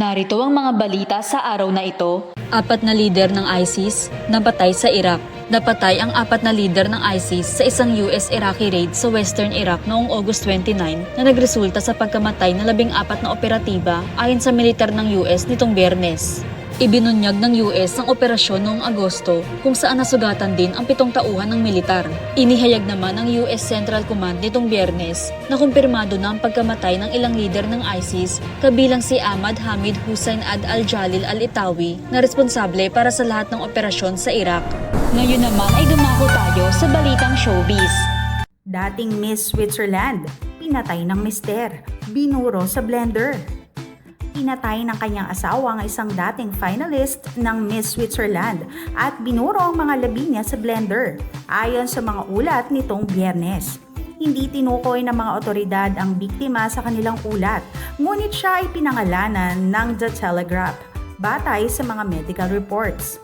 Narito ang mga balita sa araw na ito. 4 na lider ng ISIS napatay sa Iraq. Napatay ang 4 na lider ng ISIS sa isang US-Iraqi raid sa Western Iraq noong August 29 na nagresulta sa pagkamatay ng 14 na operatiba ayon sa militar ng US nitong Biyernes. Ibinunyag ng US ang operasyon noong Agosto kung saan nasugatan din ang 7 tauhan ng militar. Inihayag naman ng US Central Command nitong Biyernes na kumpirmado na ang pagkamatay ng ilang lider ng ISIS kabilang si Ahmad Hamid Hussein Ad al-Jalil al-Itawi na responsable para sa lahat ng operasyon sa Iraq. Ngayon naman ay dumako tayo sa balitang showbiz. Dating Miss Switzerland, pinatay ng mister, binuro sa blender. Pinatay ng kanyang asawa ang isang dating finalist ng Miss Switzerland at binuro ang mga labi niya sa blender, ayon sa mga ulat nitong Biyernes. Hindi tinukoy ng mga otoridad ang biktima sa kanilang ulat, ngunit siya ay pinangalanan ng The Telegraph, batay sa mga medical reports.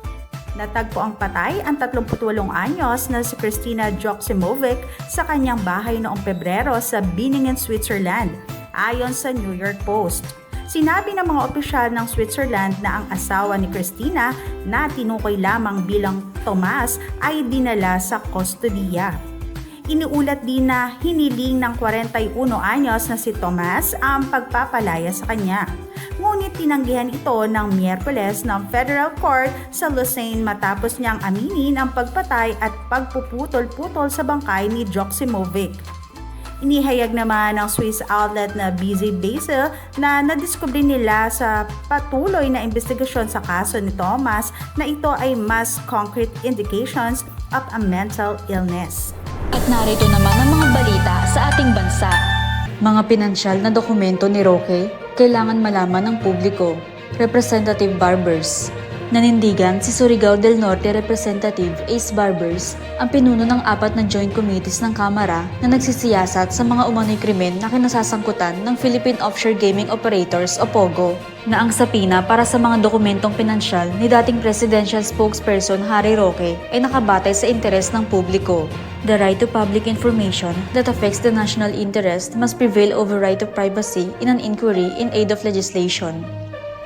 Natagpo ang patay ang 38 anyos na si Kristina Joksimovic sa kanyang bahay noong Pebrero sa Binningen, Switzerland, ayon sa New York Post. Sinabi ng mga opisyal ng Switzerland na ang asawa ni Kristina na tinukoy lamang bilang Tomas ay dinala sa kustodiya. Iniulat din na hiniling ng 41 anyos na si Tomas ang pagpapalaya sa kanya. Ngunit tinanggihan ito ng Miyerkules ng Federal Court sa Lausanne matapos niyang aminin ang pagpatay at pagpuputol-putol sa bangkay ni Joksimovic. Inihayag naman ng Swiss outlet na Busy Basil na nadiskubre nila sa patuloy na investigasyon sa kaso ni Thomas na ito ay mas concrete indications of a mental illness. At narito naman ang mga balita sa ating bansa. Mga pinansyal na dokumento ni Roque kailangan malaman ng publiko. Representative Barbers. Nanindigan si Surigao del Norte Representative Ace Barbers, ang pinuno ng 4 na joint committees ng Kamara na nagsisiyasat sa mga umano'y krimen na kinasasangkutan ng Philippine Offshore Gaming Operators o POGO, na ang sapina para sa mga dokumentong pinansyal ni dating Presidential Spokesperson Harry Roque ay nakabatay sa interes ng publiko. The right to public information that affects the national interest must prevail over right to privacy in an inquiry in aid of legislation.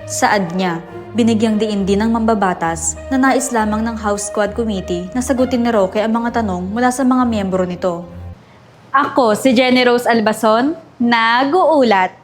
Saad niya, binigyang diin din ng mambabatas na nais lamang ng House Squad Committee na sagutin ni Roque ang mga tanong mula sa mga miyembro nito. Ako si Jenny Rose Albason, nag-uulat.